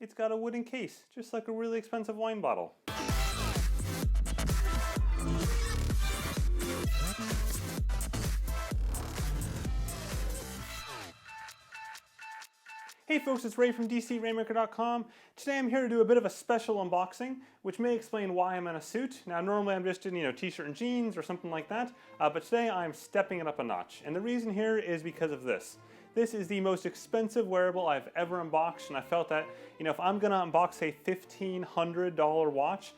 It's got a wooden case, just like a really expensive wine bottle. Hey folks, it's Ray from DCRainmaker.com. Today I'm here to do a bit of a special unboxing, which may explain why I'm in a suit. Now normally I'm just in t-shirt and jeans or something like that, but today I'm stepping it up a notch. And the reason here is because of this. This is the most expensive wearable I've ever unboxed, and I felt that, if I'm gonna unbox a $1,500 watch,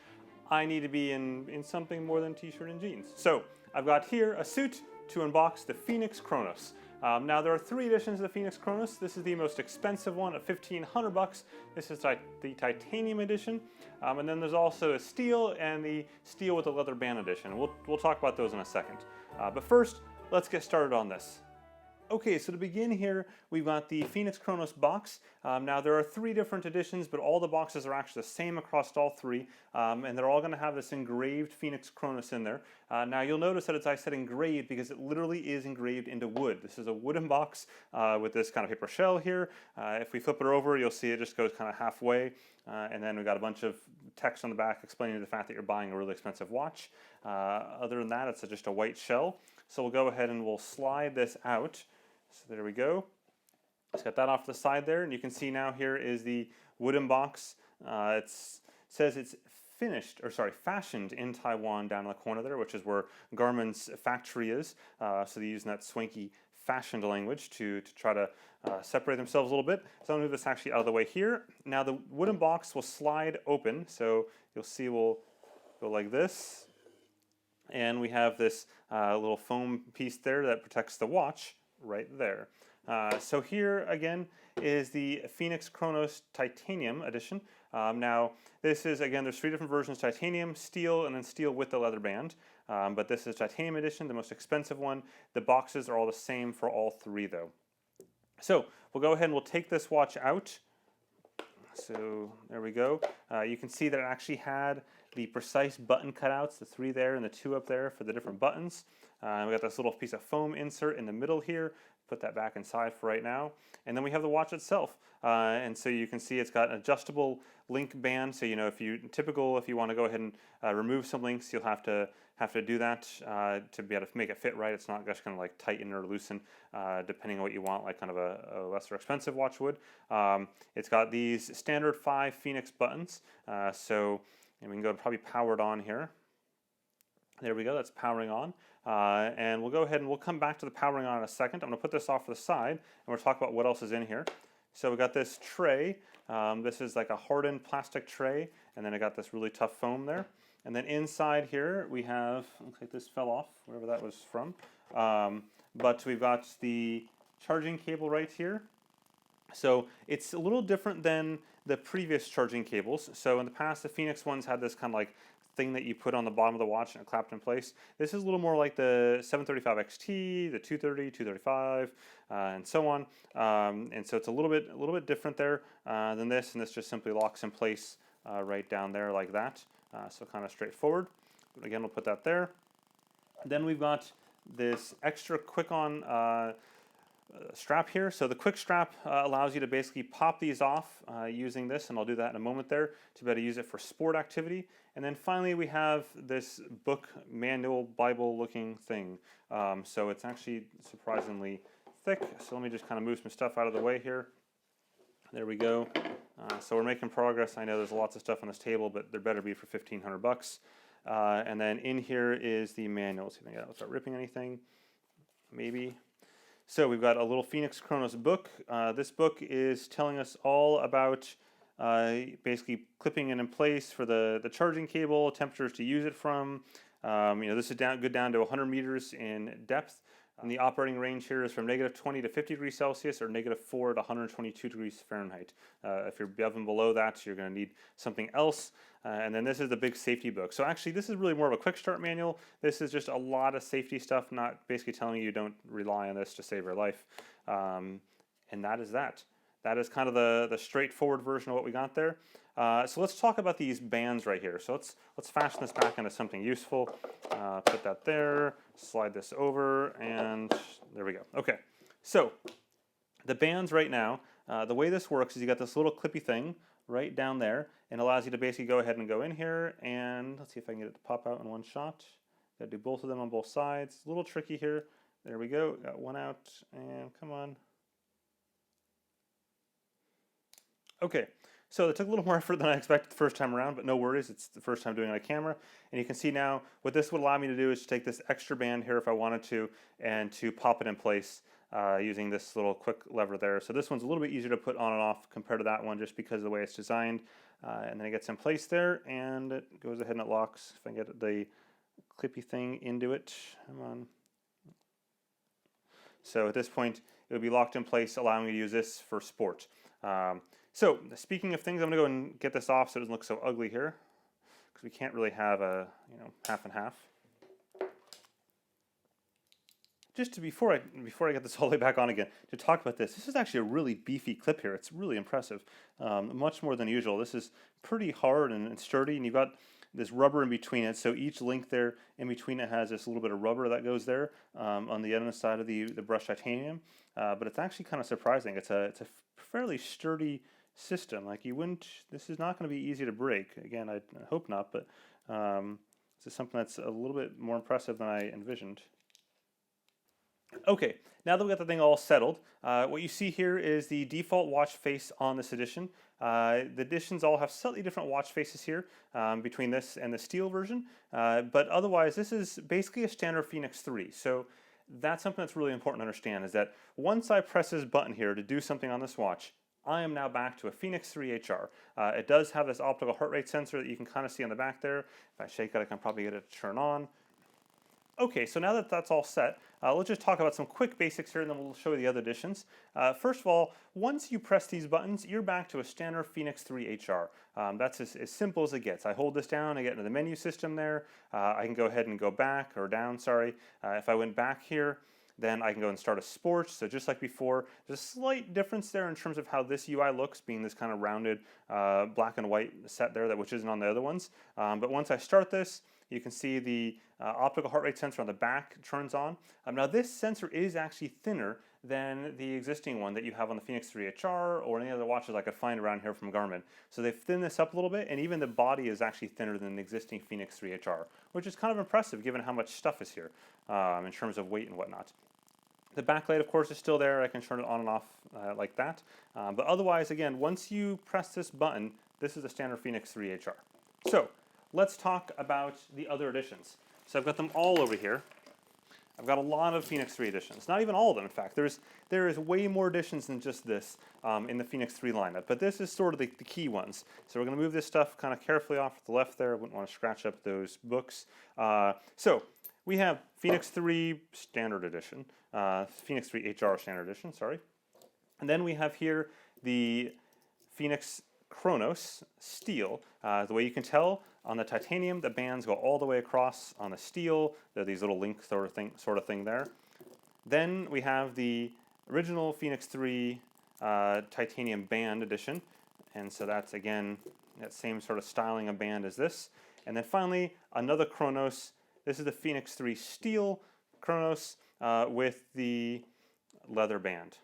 I need to be in something more than t-shirt and jeans. So I've got here a suit to unbox the Phoenix Chronos. Now there are 3 editions of the Phoenix Chronos. This is the most expensive one at $1,500. This is the titanium edition, and then there's also a steel and the steel with a leather band edition. We'll talk about those in a second. But first, let's get started on this. Okay, so to begin here, we've got the Phoenix Chronos box. Now there are 3 different editions, but all the boxes are actually the same across all 3, and they're all going to have this engraved Phoenix Chronos in there. Now you'll notice that I said engraved because it literally is engraved into wood. This is a wooden box with this kind of paper shell here. If we flip it over, you'll see it just goes kind of halfway, and then we've got a bunch of text on the back explaining the fact that you're buying a really expensive watch. Other than that, it's just a white shell. So we'll go ahead and we'll slide this out. So there we go. Let's get that off the side there, and you can see now here is the wooden box. It says it's fashioned in Taiwan down in the corner there, which is where Garmin's factory is. So they're using that swanky fashioned language to try to separate themselves a little bit. So I'll move this actually out of the way here. Now the wooden box will slide open, so you'll see we'll go like this, and we have this little foam piece there that protects the watch right there. So here again is the Phoenix Chronos Titanium edition. Now this is, again, there's 3 different versions: titanium, steel, and then steel with the leather band. But this is titanium edition, the most expensive one. The boxes are all the same for all 3 though. So we'll go ahead and we'll take this watch out. So there we go. You can see that it actually had the precise button cutouts, the 3 there and the 2 up there for the different buttons. We got this little piece of foam insert in the middle here. Put that back inside for right now. And then we have the watch itself. And so you can see it's got an adjustable link band. So if you want to go ahead and remove some links, you'll have to do that to be able to make it fit right. It's not just going to like tighten or loosen depending on what you want, like kind of a lesser expensive watch would. It's got these standard 5 Phoenix buttons. So we can go to probably powered on here. There we go, that's powering on. And we'll go ahead and we'll come back to the powering on in a second. I'm going to put this off to the side and we'll talk about what else is in here. So we got this tray. This is like a hardened plastic tray, and then I got this really tough foam there. And then inside here we have, looks like this fell off, wherever that was from. But we've got the charging cable right here. So it's a little different than the previous charging cables. So in the past, the Phoenix ones had this kind of like thing that you put on the bottom of the watch and it clapped in place. This is a little more like the 735 XT, the 230, 235, and so on. And so it's a little bit different there than this, and this just simply locks in place right down there like that. So kind of straightforward. But again, we'll put that there. Then we've got this extra quick-on strap here. So the quick strap allows you to basically pop these off using this, and I'll do that in a moment there, to be able to use it for sport activity. And then finally we have this book, manual, Bible looking thing. So it's actually surprisingly thick. So let me just kind of move some stuff out of the way here. There we go. So we're making progress. I know there's lots of stuff on this table, but there better be for $1,500. And then in here is the manual. See if I can start ripping anything. Maybe. So we've got a little Phoenix Chronos book. This book is telling us all about basically clipping it in place for the charging cable, temperatures to use it from. This is good down to 100 meters in depth. And the operating range here is from -20 to 50 degrees Celsius or -4 to 122 degrees Fahrenheit. If you're above and below that, you're going to need something else. And then this is the big safety book. So actually, this is really more of a quick start manual. This is just a lot of safety stuff, not basically telling you don't rely on this to save your life. And that is that. That is kind of the straightforward version of what we got there. So let's talk about these bands right here. So let's fashion this back into something useful. Put that there, slide this over, and there we go. Okay, so the bands right now, the way this works is you got this little clippy thing right down there, and allows you to basically go ahead and go in here, and let's see if I can get it to pop out in one shot. Gotta do both of them on both sides. A little tricky here. There we go, got one out, and come on. Okay, so it took a little more effort than I expected the first time around, but no worries, it's the first time doing it on camera. And you can see now, what this would allow me to do is to take this extra band here if I wanted to, and to pop it in place using this little quick lever there. So this one's a little bit easier to put on and off compared to that one, just because of the way it's designed. And then it gets in place there, and it goes ahead and it locks. If I can get the clippy thing into it, come on. So at this point, it would be locked in place, allowing me to use this for sport. So speaking of things, I'm going to go and get this off so it doesn't look so ugly here, because we can't really have a half and half. Just to, before I get this all the way back on again, to talk about this, this is actually a really beefy clip here. It's really impressive, much more than usual. This is pretty hard and sturdy, and you've got this rubber in between it, so each link there in between it has this little bit of rubber that goes there on the other side of the brushed titanium. But it's actually kind of surprising. It's a fairly sturdy system. Like, you wouldn't, this is not going to be easy to break. Again, I hope not, but this is something that's a little bit more impressive than I envisioned. Okay, now that we got the thing all settled, what you see here is the default watch face on this edition. The editions all have slightly different watch faces here between this and the steel version, but otherwise this is basically a standard Phoenix 3. So that's something that's really important to understand, is that once I press this button here to do something on this watch, I am now back to a Phoenix 3 HR. It does have this optical heart rate sensor that you can kind of see on the back there. If I shake it, I can probably get it to turn on. Okay, so now that that's all set, let's just talk about some quick basics here, and then we'll show you the other additions. First of all, once you press these buttons, you're back to a standard Phoenix 3 HR. That's as simple as it gets. I hold this down, I get into the menu system there. I can go ahead and go back, or down, sorry. If I went back here, then I can go and start a sport. So just like before, there's a slight difference there in terms of how this UI looks, being this kind of rounded black and white set there, which isn't on the other ones. But once I start this, you can see the optical heart rate sensor on the back turns on. Now this sensor is actually thinner than the existing one that you have on the Phoenix 3 HR or any other watches I could find around here from Garmin. So they've thinned this up a little bit, and even the body is actually thinner than the existing Phoenix 3 HR, which is kind of impressive given how much stuff is here in terms of weight and whatnot. The backlight, of course, is still there. I can turn it on and off like that. But otherwise, again, once you press this button, this is the standard Phoenix 3 HR. So let's talk about the other editions. So I've got them all over here. I've got a lot of Phoenix 3 editions. Not even all of them, in fact. There is way more editions than just this in the Phoenix 3 lineup. But this is sort of the key ones. So we're going to move this stuff kind of carefully off to the left there. I wouldn't want to scratch up those books. So we have Phoenix 3 Standard Edition. Phoenix 3 HR Standard Edition, sorry. And then we have here the Phoenix Chronos Steel. The way you can tell, on the titanium, the bands go all the way across. On the steel, there are these little link sort of thing there. Then we have the original Phoenix 3 titanium band edition. And so that's, again, that same sort of styling of band as this. And then finally, another Chronos. This is the Phoenix 3 Steel Chronos with the leather band.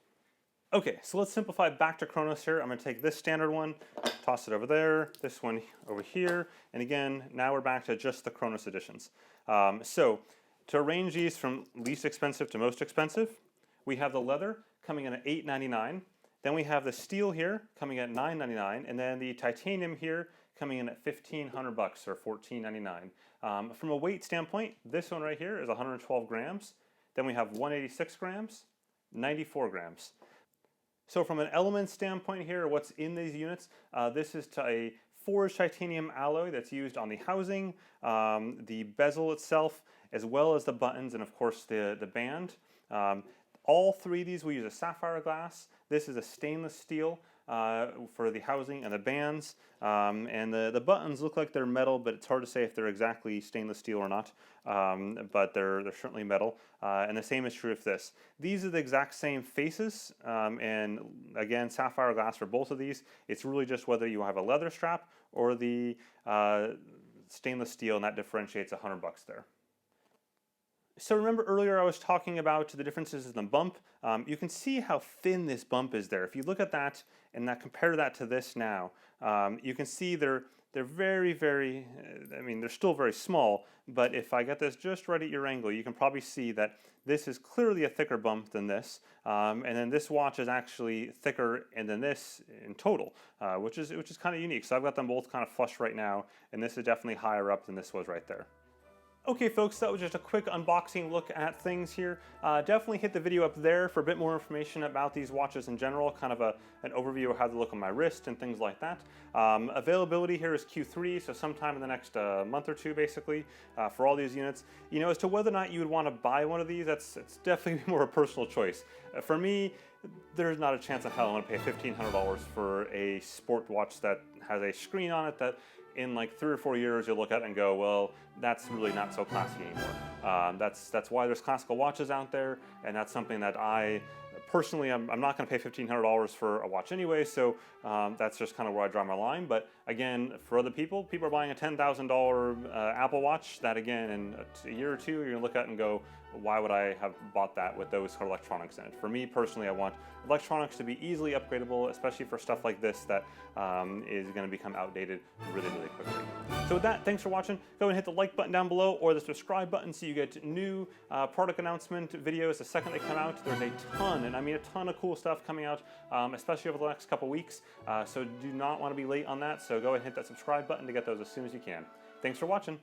Okay, so let's simplify back to Chronos here. I'm going to take this standard one, toss it over there, this one over here, and again, now we're back to just the Chronos editions. So to arrange these from least expensive to most expensive, we have the leather coming in at $8.99. Then we have the steel here coming at $9.99, and then the titanium here coming in at $1,500 or $14.99. From a weight standpoint, this one right here is 112 grams. Then we have 186 grams, 94 grams. So from an element standpoint here, what's in these units, this is a forged titanium alloy that's used on the housing, the bezel itself, as well as the buttons, and of course the band. All three of these will use a sapphire glass. This is a stainless steel for the housing and the bands. And the buttons look like they're metal, but it's hard to say if they're exactly stainless steel or not. But they're certainly metal. And the same is true of this. These are the exact same faces. And again, sapphire glass for both of these. It's really just whether you have a leather strap or the stainless steel, and that differentiates $100 there. So remember earlier I was talking about the differences in the bump. You can see how thin this bump is there. If you look at that and compare that to this now, you can see they're very, very, I mean, they're still very small, but if I get this just right at your angle, you can probably see that this is clearly a thicker bump than this, and then this watch is actually thicker than this in total, which is kind of unique. So I've got them both kind of flush right now, and this is definitely higher up than this was right there. Okay folks, that was just a quick unboxing look at things here. Definitely hit the video up there for a bit more information about these watches in general, kind of an overview of how they look on my wrist and things like that. Availability here is Q3, so sometime in the next month or two basically for all these units. You know, as to whether or not you would want to buy one of these, it's definitely more a personal choice. For me, there's not a chance in hell I'm going to pay $1,500 for a sport watch that has a screen on it that in like 3 or 4 years you'll look at it and go, well, that's really not so classy anymore. That's why there's classical watches out there, and that's something that I personally, I'm not going to pay $1,500 for a watch anyway, so that's just kind of where I draw my line. But again, for other people are buying a $10,000 Apple Watch that, again, in a year or two, you're going to look at it and go, why would I have bought that with those sort of electronics in it? For me personally, I want electronics to be easily upgradable, especially for stuff like this that is going to become outdated really, really quickly. So with that, thanks for watching. Go and hit the like button down below or the subscribe button so you get new product announcement videos the second they come out. There's a ton, and I mean a ton of cool stuff coming out, especially over the next couple weeks. So do not want to be late on that. So go ahead and hit that subscribe button to get those as soon as you can. Thanks for watching.